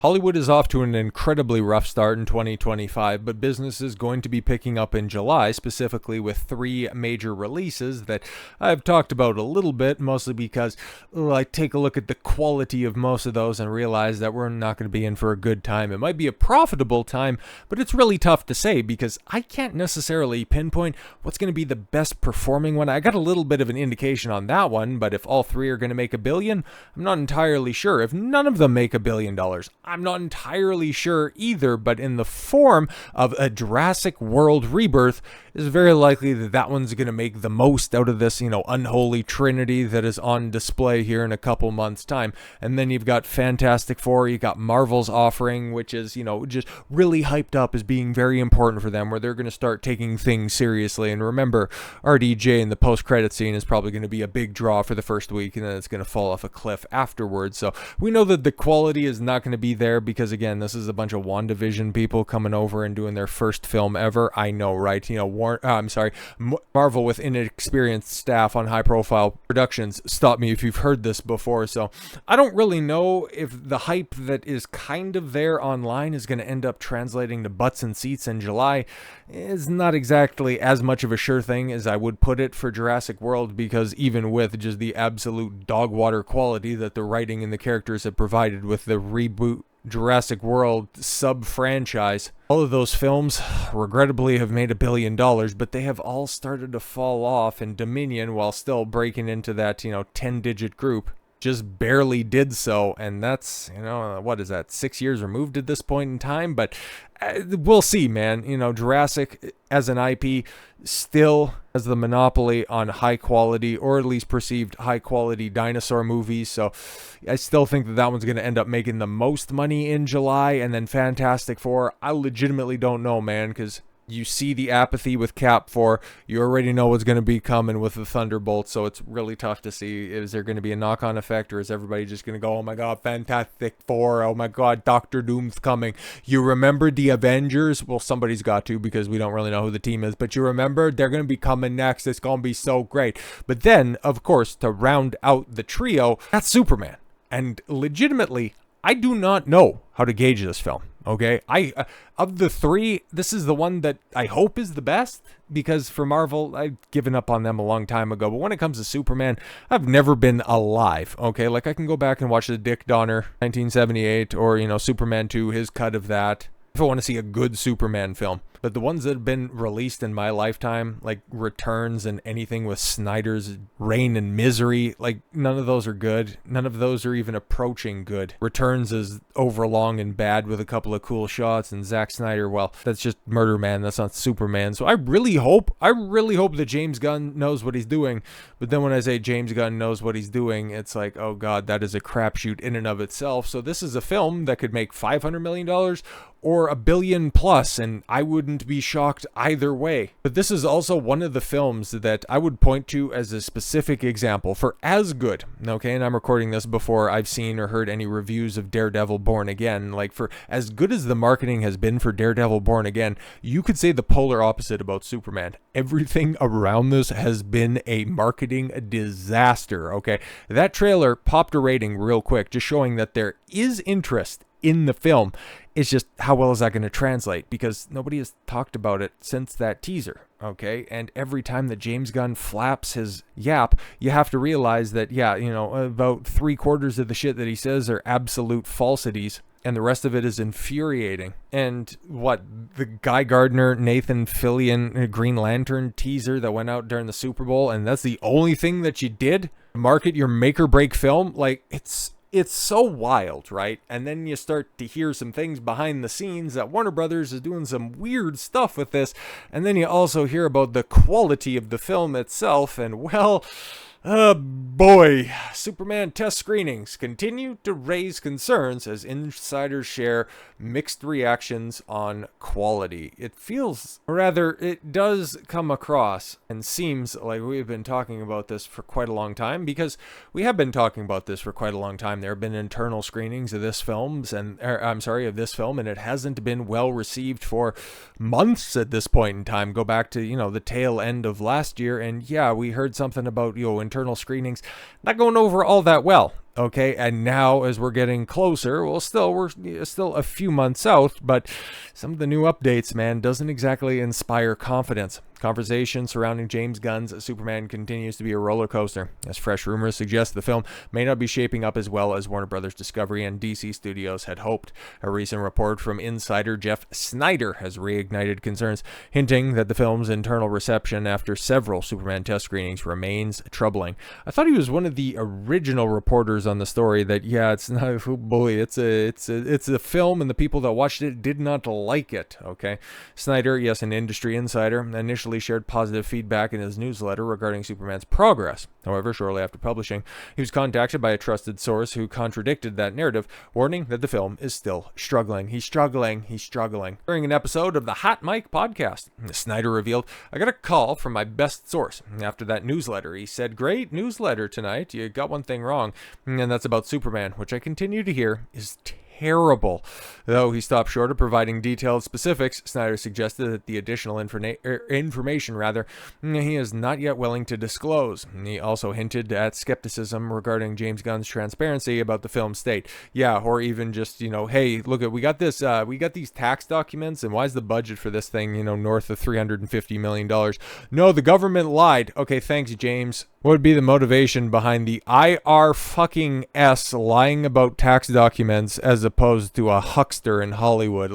Hollywood is off to an incredibly rough start in 2025, but business is going to be picking up in July, specifically with three major releases that I've talked about a little bit, mostly because I take a look at the quality of most of those and realize that we're not going to be in for a good time. It might be a profitable time, but it's really tough to say because I can't necessarily pinpoint what's going to be the best performing one. I got a little bit of an indication on that one, but if all three are going to make $1 billion, I'm not entirely sure. If none of them make $1 billion, I'm not entirely sure either, but in the form of a Jurassic World rebirth, it's very likely that that one's going to make the most out of this, unholy trinity that is on display here in a couple months' time. And then you've got Fantastic Four, you got Marvel's offering, which is, just really hyped up as being very important for them, where they're going to start taking things seriously. And remember, RDJ in the post-credit scene is probably going to be a big draw for the first week, and then it's going to fall off a cliff afterwards. So we know that the quality is not going to be there because, again, this is a bunch of WandaVision people coming over and doing their first film ever. I know, right? Marvel with inexperienced staff on high-profile productions. Stop me if you've heard this before. So I don't really know if the hype that is kind of there online is going to end up translating to butts and seats in July. It's not exactly as much of a sure thing as I would put it for Jurassic World, because even with just the absolute dog water quality that the writing and the characters have provided with the reboot Jurassic World sub-franchise, all of those films regrettably have made $1 billion, but they have all started to fall off, and Dominion, while still breaking into that 10-digit group, just barely did so. And that's, what is that, 6 years removed at this point in time? But we'll see, man. Jurassic as an IP still has the monopoly on high quality, or at least perceived high quality dinosaur movies. So I still think that one's going to end up making the most money in July. And then Fantastic Four, I legitimately don't know, man, because you see the apathy with Cap 4. You already know what's going to be coming with the Thunderbolts, so it's really tough to see. Is there going to be a knock-on effect, or is everybody just going to go, oh my god, Fantastic Four, oh my god, Doctor Doom's coming. You remember the Avengers? Well, somebody's got to, because we don't really know who the team is, but you remember they're going to be coming next. It's going to be so great. But then, of course, to round out the trio, that's Superman. And legitimately, I do not know how to gauge this film. Okay, of the three, this is the one that I hope is the best, because for Marvel, I've given up on them a long time ago. But when it comes to Superman, I've never been alive. Okay, like I can go back and watch the Dick Donner 1978, or Superman 2, his cut of that, if I want to see a good Superman film. But the ones that have been released in my lifetime, like Returns and anything with Snyder's Reign and Misery, like none of those are good. None of those are even approaching good. Returns is overlong and bad with a couple of cool shots, and Zack Snyder, well, that's just Murder Man. That's not Superman. So I really hope that James Gunn knows what he's doing. But then when I say James Gunn knows what he's doing, it's like, oh god, that is a crapshoot in and of itself. So this is a film that could make $500 million or $1 billion plus, and I wouldn't be shocked either way. But this is also one of the films that I would point to as a specific example for as good, okay, and I'm recording this before I've seen or heard any reviews of Daredevil Born Again. Like, for as good as the marketing has been for Daredevil Born Again, you could say the polar opposite about Superman. Everything around this has been a marketing disaster, okay? That trailer popped a rating real quick, just showing that there is interest in the film. It's just, how well is that going to translate? Because nobody has talked about it since that teaser, okay? And every time that James Gunn flaps his yap, you have to realize that, about 3/4 of the shit that he says are absolute falsities, and the rest of it is infuriating. And what, the Guy Gardner, Nathan Fillion Green Lantern teaser that went out during the Super Bowl, and that's the only thing that you did? Market your make-or-break film? Like, it's so wild, right? And then you start to hear some things behind the scenes that Warner Brothers is doing some weird stuff with this. And then you also hear about the quality of the film itself. And well, boy, Superman test screenings continue to raise concerns as insiders share mixed reactions on quality. It does come across and seems like we've been talking about this for quite a long time, because we have been talking about this for quite a long time. There have been internal screenings of this film, and it hasn't been well received for months at this point in time. Go back to, the tail end of last year, and yeah, we heard something about, internal screenings not going over all that well. Okay, and now as we're getting closer, we're still a few months out, but some of the new updates, man, doesn't exactly inspire confidence. Conversation surrounding James Gunn's Superman continues to be a roller coaster, as fresh rumors suggest the film may not be shaping up as well as Warner Brothers Discovery and DC Studios had hoped. A recent report from insider Jeff Snyder has reignited concerns, hinting that the film's internal reception after several Superman test screenings remains troubling. I thought he was one of the original reporters on the story that, yeah, it's not, oh boy, it's a film and the people that watched it did not like it, okay? Snyder, yes, an industry insider, initially shared positive feedback in his newsletter regarding Superman's progress. However, shortly after publishing, he was contacted by a trusted source who contradicted that narrative, warning that the film is still struggling. He's struggling. During an episode of the Hot Mic podcast, Snyder revealed, "I got a call from my best source after that newsletter. He said, 'Great newsletter tonight. You got one thing wrong, and that's about Superman,' which I continue to hear is terrible." Though he stopped short of providing detailed specifics, Snyder suggested that the additional information he is not yet willing to disclose. He also hinted at skepticism regarding James Gunn's transparency about the film's state. Yeah, or even just, hey, look, we got these tax documents, and why is the budget for this thing, north of $350 million? No, the government lied. Okay, thanks, James. What would be the motivation behind the IR lying about tax documents as opposed to a huckster in Hollywood?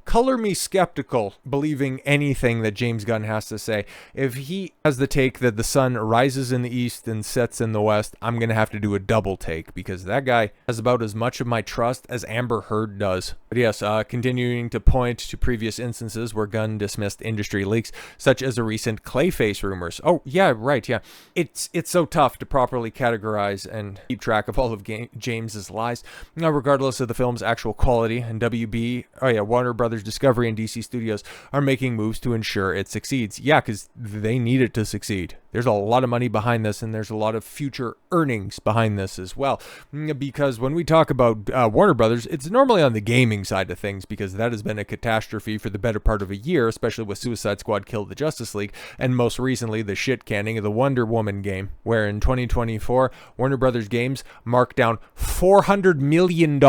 Color me skeptical believing anything that James Gunn has to say. If he has the take that the sun rises in the east and sets in the west, I'm going to have to do a double take, because that guy has about as much of my trust as Amber Heard does. But yes, continuing to point to previous instances where Gunn dismissed industry leaks, such as the recent Clayface rumors. Oh, yeah, right, yeah. It's so tough to properly categorize and keep track of all of James's lies. Now, regardless of the film's actual quality, and Warner Brothers Discovery and DC Studios are making moves to ensure it succeeds. Yeah, because they need it to succeed. There's a lot of money behind this, and there's a lot of future earnings behind this as well. Because when we talk about Warner Brothers, it's normally on the gaming side of things, because that has been a catastrophe for the better part of a year, especially with Suicide Squad Killed the Justice League, and most recently the shit canning of the Wonder Woman game, where in 2024, Warner Brothers Games marked down $400 million.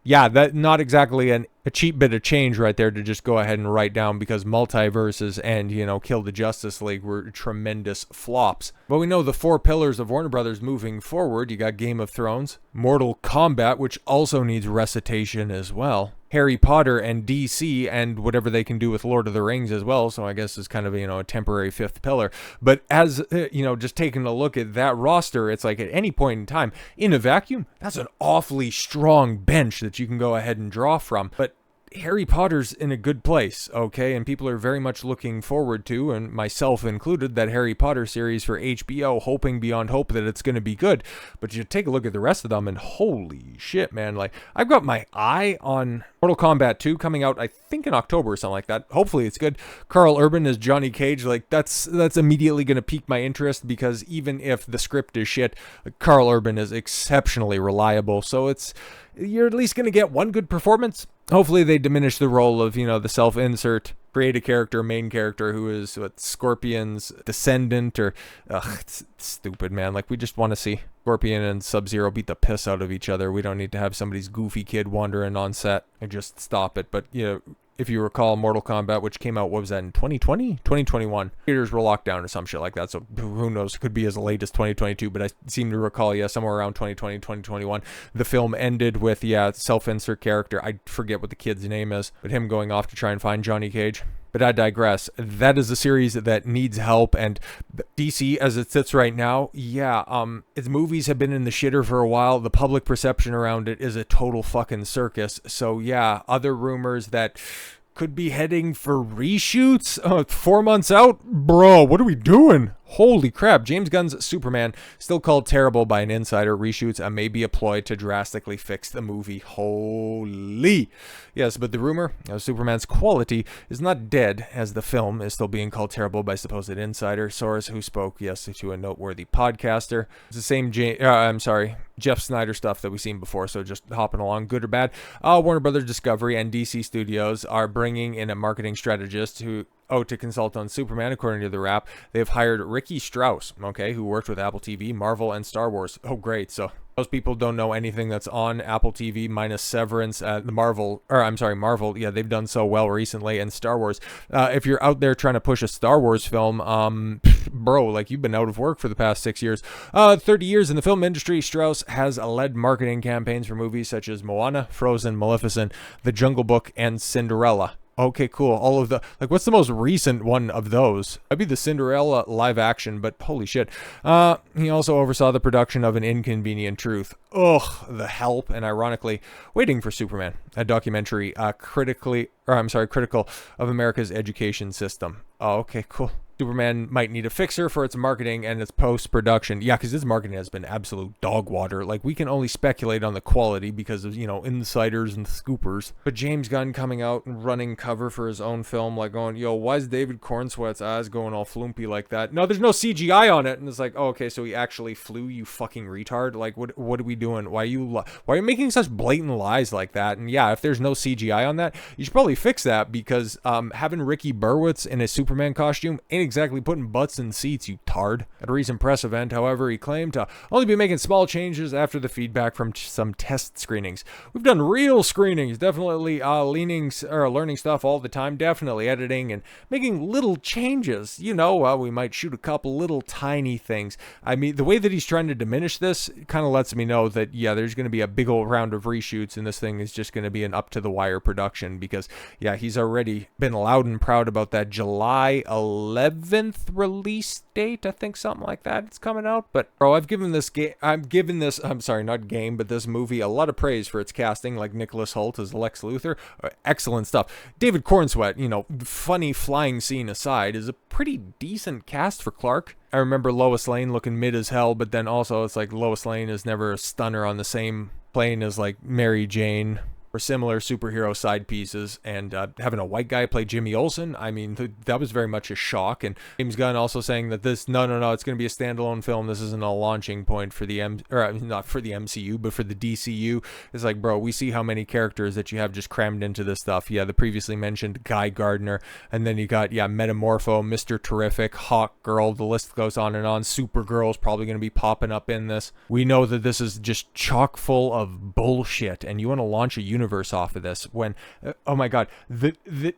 Yeah, that not exactly a cheap bit of change right there to just go ahead and write down, because Multiverses and, Kill the Justice League were tremendous flops. But we know the four pillars of Warner Brothers moving forward. You got Game of Thrones, Mortal Kombat, which also needs recitation as well, Harry Potter, and DC, and whatever they can do with Lord of the Rings as well. So I guess it's kind of, a temporary fifth pillar. But as, just taking a look at that roster, it's like at any point in time, in a vacuum, that's an awfully strong bench that you can go ahead and draw from. But Harry Potter's in a good place, okay? And people are very much looking forward to, and myself included, that Harry Potter series for HBO, hoping beyond hope that it's going to be good. But you take a look at the rest of them, and holy shit, man. I've got my eye on Mortal Kombat 2 coming out, I think, in October or something like that. Hopefully it's good. Carl Urban as Johnny Cage, that's immediately going to pique my interest, because even if the script is shit, Carl Urban is exceptionally reliable. So you're at least going to get one good performance. Hopefully they diminish the role of, the self-insert, create a character, main character, who is Scorpion's descendant, or, it's stupid, man. We just want to see Scorpion and Sub-Zero beat the piss out of each other. We don't need to have somebody's goofy kid wandering on set and just stop it. But, if you recall, Mortal Kombat, which came out, what was that, in 2020? 2021. Theaters were locked down or some shit like that, so who knows, it could be as late as 2022, but I seem to recall, somewhere around 2020, 2021, the film ended with, self-insert character, I forget what the kid's name is, but him going off to try and find Johnny Cage. But I digress. That is a series that needs help, and DC, as it sits right now, its movies have been in the shitter for a while. The public perception around it is a total fucking circus. So other rumors that could be heading for reshoots 4 months out? Bro, what are we doing? Holy crap, James Gunn's Superman, still called terrible by an insider. Reshoots may be a ploy to drastically fix the movie. Holy. Yes, but the rumor of Superman's quality is not dead, as the film is still being called terrible by supposed insider source who spoke, to a noteworthy podcaster. It's the same Jeff Snyder stuff that we've seen before, so just hopping along, good or bad. Warner Brothers Discovery and DC Studios are bringing in a marketing strategist who to consult on Superman, according to the Wrap. They've hired Ricky Strauss, okay, who worked with Apple TV, Marvel, and Star Wars. Oh, great. So most people don't know anything that's on Apple TV minus Severance. Marvel, yeah, they've done so well recently. And Star Wars, if you're out there trying to push a Star Wars film, bro, like you've been out of work for the past 6 years. 30 years in the film industry, Strauss has led marketing campaigns for movies such as Moana, Frozen, Maleficent, The Jungle Book, and Cinderella. Okay, cool. All of the, like, what's the most recent one of those? That'd be the Cinderella live action, but holy shit. He also oversaw the production of An Inconvenient Truth. Ugh, The Help, and ironically, Waiting for Superman, a documentary critical of America's education system. Oh, okay, cool. Superman might need a fixer for its marketing and its post-production. Yeah, because its marketing has been absolute dog water. Like, we can only speculate on the quality because of, insiders and scoopers. But James Gunn coming out and running cover for his own film, like going, yo, why is David Corenswet's eyes going all floopy like that? No, there's no CGI on it. And it's like, oh, okay, so he actually flew, you fucking retard. Like, what are we doing? Why are you making such blatant lies like that? And yeah, if there's no CGI on that, you should probably fix that, because having Ricky Burwitz in a Superman costume ain't exactly putting butts in seats, you tard. At a recent press event, however, he claimed to only be making small changes after the feedback from some test screenings. We've done real screenings, definitely learning stuff all the time, definitely editing and making little changes. We might shoot a couple little tiny things. I mean, the way that he's trying to diminish this kind of lets me know that, yeah, there's going to be a big old round of reshoots, and this thing is just going to be an up-to-the-wire production, because, yeah, he's already been loud and proud about that July 11th release date, I think, something like that. It's coming out. But bro, this movie a lot of praise for its casting, like Nicholas Hoult as Lex Luthor. Excellent stuff. David Corenswet, funny flying scene aside, is a pretty decent cast for Clark. I remember Lois Lane looking mid as hell, but then also it's like Lois Lane is never a stunner on the same plane as like Mary Jane or similar superhero side pieces, and having a white guy play Jimmy Olsen, I mean, that was very much a shock. And James Gunn also saying that this, no, it's going to be a standalone film. This isn't a launching point for not for the MCU, but for the DCU. It's like, bro, we see how many characters that you have just crammed into this stuff. Yeah, the previously mentioned Guy Gardner, and then you got, Metamorpho, Mr. Terrific, Hawk Girl, the list goes on and on. Supergirl's probably going to be popping up in this. We know that this is just chock full of bullshit, and you want to launch a universe off of this when, oh my god, the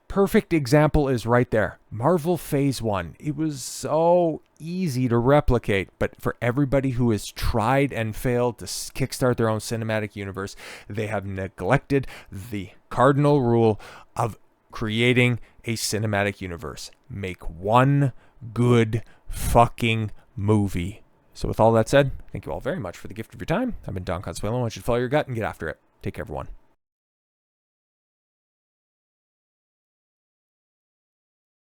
perfect example is right there. Marvel Phase 1. It was so easy to replicate, but for everybody who has tried and failed to kickstart their own cinematic universe, they have neglected the cardinal rule of creating a cinematic universe. Make one good fucking movie. So with all that said, thank you all very much for the gift of your time. I've been Don Consuelo. I want you to follow your gut and get after it. Take care, everyone.